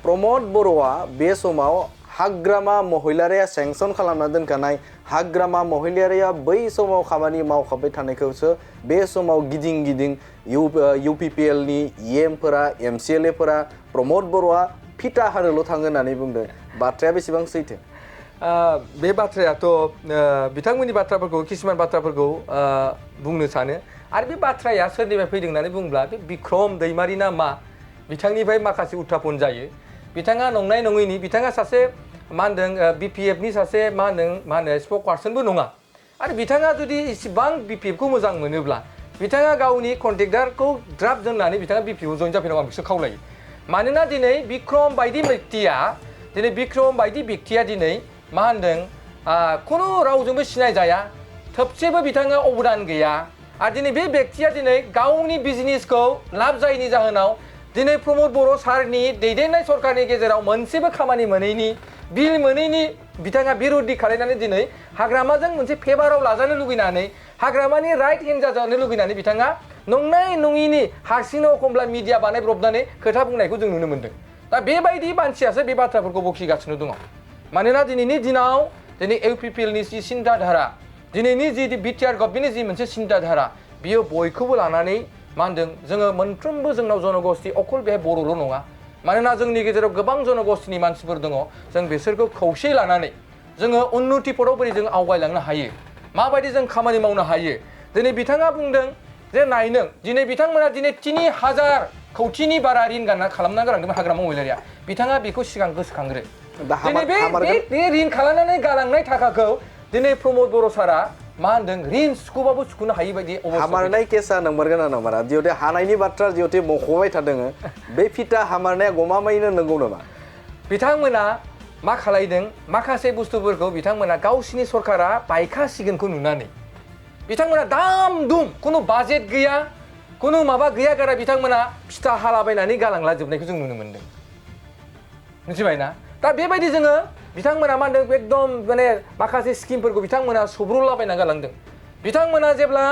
प्रमद बर'आ बे समाव हाग्रामा महिलारिया सेंसन खालामना दोनखानाय हाग्रामा महिलारिया बै समाव खामानि मावखाबाय थानायखौसो बे समाव गिदिं गिदिं UPPL नि EM-फोरा MCLA-फोरा प्रमद बर'आ फिथा हानोल' थाङो होननानै बुंदों बाथ्राया बेसेबां सैथो? बे बाथ्रायाथ' बिथांमोननि बाथ्राफोरखौ किसुमान बाथ्राफोरखौ बुंनो सानो आरो बे बाथ्राया सोरनिफ्राय फैदों होननानै बुंब्ला बे बिक्रम दैमारि ना मा बिथांनिफ्राय माखासे उत्थापन जायो बिथाङा नंनाय नङैनि बिथाङा सासे मा होनदों BPF नि सासे मा होनो स्पक पार्सनबो नङा आरो बिथाङा जुदि इसिबां BPF खौ मोजां मोनोब्ला बिथाङा गावनि कन्ट्रेक्टरखौ ड्राफ्ट दोननानै बिथाङा BPF जइन जाफैनांगौ आं बिसोर खावलायो मानोना दिनै बिक्रम बायदि व्यक्तिया दिनै मा होनदों खुनु रावजोंबो सिनाय जाया थोबसेबो बिथाङा अबदान गैया आरो दिनै बे व्यक्तिया दिनै गावनि बिजनेसखौ लाब जायैनि जाहोनाव दिनै प्रमद बर' सारनि दैदेननाय सरकारनि गेजेराव मोनसेबो खामानि मोनैनि बिल मोनैनि बिथाङा बिरोधि खालामनानै दिनै हाग्रामाजों मोनसे फेभाराव लाजानो लुगैनानै हाग्रामानि राइट हेन्ड जाजानो लुगैनानै बिथाङा नंनाय नङिनि हारसिंनो एखमब्ला मिडिया बानायब्रबनानै खोथा बुंनायखौ जों नुनो मोन्दों दा बेबायदि मानसियासो बे बाथ्राफोरखौ बखिगासिनो दङ मानोना दिनैनि दिनाव दिनै UPPL नि जि सिन्ताधारा दिनैनि जि BTR गभर्नमेन्टनि जि मोनसे सिन्ताधारा बियो बयखौबो लानानै मा होनदों जोङो मोनफ्रोमबो जोंनाव जनगोष्ठी अकल बेहाय बर'ल' नङा मानोना जोंनि गेजेराव गोबां जनगोष्ठीनि मानसिफोर दङ जों बिसोरखौ खौसे लानानै जोङो उन्नति पथाव बोरै जों आवगायलांनो हायो माबायदि जों खामानि मावनो हायो दिनै बिथाङा बुंदों जे नायनो दिनै बिथांमोना दिनै 3000 कौटिनि बारा रिन खालामना गालांदोंमोन हाग्रामा महिलारिया बिथाङा बेखौ सिगां गोसोखांग्रो दिनै बे रिन खालामनानै गालांनाय थाखाखौ दिनै प्रमद बर' सारा मा होनदों रिन सुख'बाबो सुख'नो हायि बायदि हामारनाय केसा नंमारगोन ना नंमारा जिहेतु हानायनि बाथ्रा जिहेतु मख'बाय थादों बे फिथा हामारनाया गमामायैनो नंगौ नामा बिथांमोना मा खालायदों माखासे बुस्थुफोरखौ बिथांमोना गावसिनि सरकारा बायखासिगोनखौ नुनानै बिथांमोना दाम दुम खुनु बाजेट गैया खुनु माबा गैया गारा बिथांमोना फिथा हालाबायनानै गालांला जोबनायखौ जों नुनो मोन्दों मिथिबायना दा बेबायदि जोङो बिथांमोना मा होनदों एकदम माने माखासे स्किमफोरखौ बिथांमोना सुब्रुलाबायना गालांदों बिथांमोना जेब्ला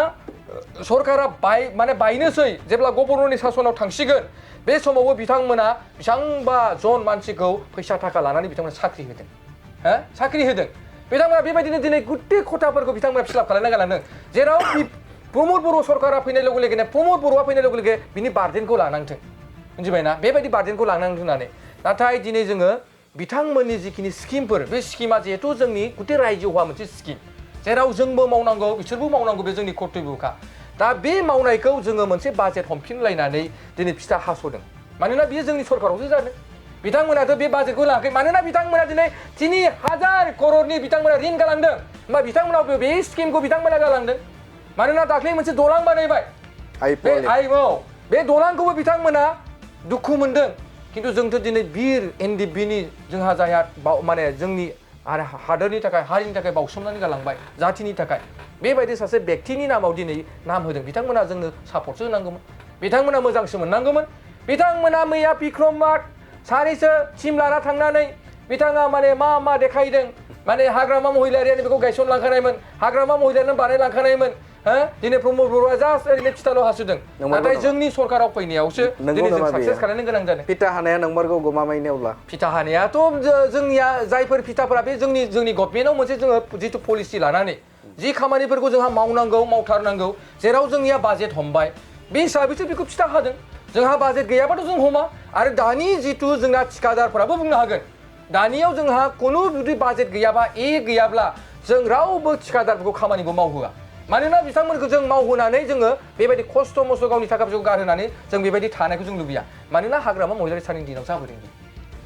सरकारा बायनोसै जेब्ला गभर्नरनि सासनाव थांसिगोन बे समावबो बिथांमोना बेसेबांबा जन मानसिखौ फैसा थाखा लानानै बिथांमोना साख्रि होदों बिथांमोना बेबायदिनो दिनै गुट्टे खथाफोरखौ बिथांमोना फिलाप खालामना गालांदों जेराव प्रमद बर' सरकारा फैनाय लोगो लोगोनो प्रमद बर'आ फैनाय लोगो लोगो बिनि बार्डेनखौ लानांथों मिथिबायना बेबायदि बार्डेनखौ लानांथों होननानै नाथाय दिनै जोङो बिथांमोननि जिखिनि स्किमफोर बे स्किमा जिहेतु जोंनि गुटे रायजोआवहा मोनसे स्किम जेराव जोंबो मावनांगौ बिसोरबो मावनांगौ बे जोंनि कर्तब्यखा दा बे मावनायखौ जोङो मोनसे बाजेट हमफिनलायनानै दिनै फिथा हास'दों मानोना बियो जोंनि सरकारावसो जादों बिथांमोनाथ' बे बाजेटखौ लायाखै मानोना बिथांमोना दिनै 3000 करोड़नि बिथांमोना रिन गालांदों होमबा बिथांमोना बे स्किमखौ बिथांमोना गालांदों मानोना दाख्लै मोनसे दलां बानायबाय बे दलांखौबो बिथांमोना दुखु मोनदों किन्तु जोंथ' दिनै बिर NDB-नि जोंहा जायहा माने जोंनि हादोरनि थाखाय हारिनि थाखाय बावसोमनानै गालांबाय जाथिनि थाखाय बेबायदि सासे व्यक्तिनि नामाव दिनै नाम होदों बिथांमोना जोंनो सापर्टसो होनांगौमोन बिथांमोना मोजांसो मोननांगौमोन बिथांमोना मैया बिक्रमआ सानैसो टिम लाना थांनानै बिथाङा माने मा देखायदों माने हाग्रामा महिलारियानो बेखौ गायसनलांखानायमोन हाग्रामा महिलारियानो बानायलांखानायमोन दिनै प्रमद बर'आ जास्ट ओरैनो फिथाल' हासुदों नाथाय जोंनि सरकाराव फैनायावसो दिनै जों साक्सेस खालामनो गोनां जादों फिथा हानाया नंमारगौ गमामायैनोब्ला फिथा हानायाथ' जोंनिया जायफोर फिथाफोरा बे जोंनि गभर्नमेन्टआव मोनसे जोङो जिथु पलिसि लानानै जि खामानिफोरखौ जोंहा मावथारनांगौ जेराव जोंनिया बाजेट हमबाय बे हिसाबैसो बेखौ फिथा हादों जोंहा बाजेट गैयाबाथ' जों हमा आरो दानि जिथु जोंना थिखादारफोराबो बुंनो हागोन दानियाव जोंहा खुनु जुदि बाजेट गैयाबा गैयाब्ला जों रावबो थिखादारफोरखौ खामानिखौ मावहोआ मानोना बिथांमोनखौ जों मावहोनानै जोङो बेबायदि खस्थ' मस्थ' गावनि थाखा फैसाखौ गारहोनानै जों बेबायदि थानायखौ जों लुबैया मानोना हाग्रामा महिलारि साननि दिनाव जाबोदों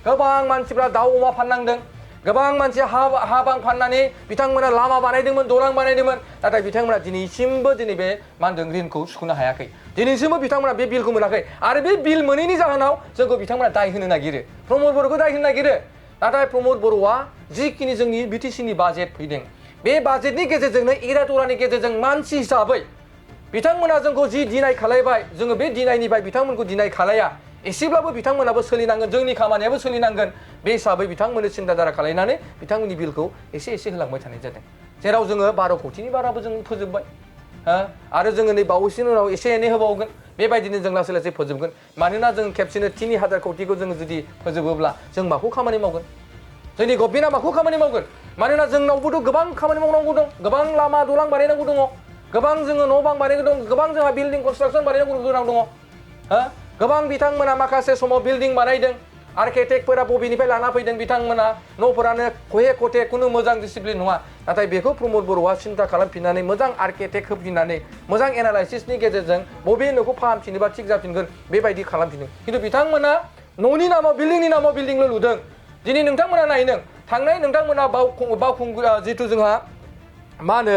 गोबां मानसिफ्रा दाउ अमा फाननांदों गोबां मानसि हा बां फाननानै बिथांमोना लामा बानायदोंमोन दलां बानायदोंमोन नाथाय बिथांमोना दिनैसिमबो दिनै बे मा होनदों रिनखौ सुख'नो हायाखै दिनैसिमबो बिथांमोना बे बिलखौ मोनाखै आरो बे बिल मोनैनि जाहोनाव जोंखौ बिथांमोना दाय होनो नागिरो प्रमद बर'खौ दाय होनो नागिरो नाथाय प्रमद बर'आ जिखिनि जोंनि BTC-नि बाजेट फैदों बे बाजेटनि गेजेरजोंनो इरादरानि गेजेरजों मानसि हिसाबै बिथांमोना जोंखौ जि दिनाय खालायबाय जोङो बे दिनायनिफ्राय बिथांमोनखौ दिनाय खालाया एसेब्लाबो बिथांमोनाबो सोलिनांगोन जोंनि खामानियाबो सोलिनांगोन बे हिसाबै बिथांमोननो सिन्ताधारा खालायनानै बिथांमोननि बिलखौ एसे होलांबाय थानाय जादों जेराव जोङो 12 कौटिनि बाराबो जों फोजोबबाय आरो जोङो नै बावैसोनि उनाव एसे एनै होबावगोन बेबायदिनो जों लासै लासै फोजोबगोन मानोना जों खेबसेनो 3000 कौटिखौ जों जुदि फोजोबोब्ला जों माखौ खामानि मावगोन जोंनि गभर्नमेन्टआ माखौ खामानि मावगोन मानोना जोंनावबोथ' गोबां खामानि मावनांगौ दं गोबां लामा दालां बानायनांगौ दङ गोबां जोङो न' बां बानायनांगौ दं गोबां जोंहा बिल्डिं कनस्ट्राक्सन बानायनांगौ गोनां दङ गोबां बिथांमोना माखासे समाव बिल्डिं बानायदों आर्किटेक्टफोरा बबेनिफ्राय लाना फैदों बिथांमोना न'फोरानो खहे खथे खुनु मोजां डिसिप्लिन नङा नाथाय बेखौ प्रमद बर'आ सिन्था खालामफिननानै मोजां आर्किटेक्ट होफिननानै मोजां एनालाइसिसनि गेजेरजों बबे न'खौ फाहामफिनोबा थिग जाफिनगोन बेबायदि खालामफिनदों खिन्थु बिथांमोना न'नि नामाव बिल्डिंनि नामाव बिल्डिंल' लुदों दिनै नोंथांमोना नायदों थांनाय नोंथांमोना बावखुंग्रि जिथु जोंहा मा होनो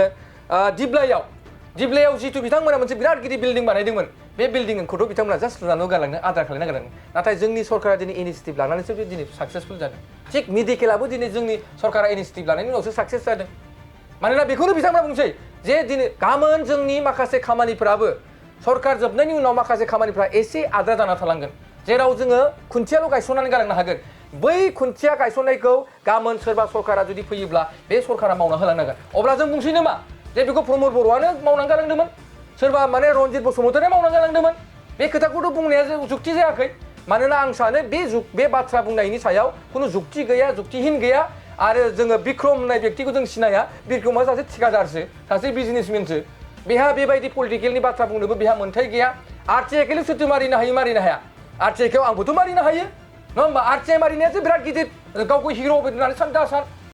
दिप्लायाव जिथु बिथांमोना मोनसे बिराद गिदिर बिल्डिं बानायदोंमोन बे बिल्डिंखौथ' बिथांमोना जास्ट लुनानै गालांनो आद्रा खालामना गालांदों नाथाय जोंनि सरकारा दिनै इनिसिएटिभ लानानैसो दिनै साक्सेसफुल जादों थिग मेडिकेलाबो दिनै जोंनि सरकारा इनिसिएटिभ लानायनि उनावसो साक्सेस जादों मानोना बेखौनो बिथांमोना बुंसै जे दिनै गाबोन जोंनि माखासे खामानिफोराबो सरकार जोबनायनि उनाव माखासे खामानिफ्रा एसे आद्रा जाना थालांगोन जेराव जोङो खुन्थियाल' गायसननानै गालांनो हागोन बै खुन्थिया गायसननायखौ गाबोन सोरबा सरकारा जुदि फैयोब्ला बे सरकारा मावना होलांनांगोन अब्ला जों बुंसै नामा जे बेखौ प्रमद बर'आनो मावनानै गालांदोंमोन सोरबा माने रनजित बसुमतारिया मावनानै गालांदोंमोन बे खोथाखौथ' बुंनाया जुक्ति जायाखै मानोना आं सानो बे बाथ्रा बुंनायनि सायाव खुनु जुक्ति गैया जुक्तिहीन गैया आरो जोङो बिक्रम होननाय व्यक्तिखौ जों सिनाया बिक्रमआ सासे ठिकादारसो सासे बिजनेसमेनसो बेहा बेबायदि पलिटिकेलनि बाथ्रा बुंनोबो बेहा मोन्थाय गैया आरटिआइखौल' सोरथो मारिनो हायो मारिनो हाया आरटिआइखौ आंबोथ' मारिनो हायो नङा होमबा आरटिआइ मारिनायासो बिराद गिदिर गावखौ हिर' होननानै सान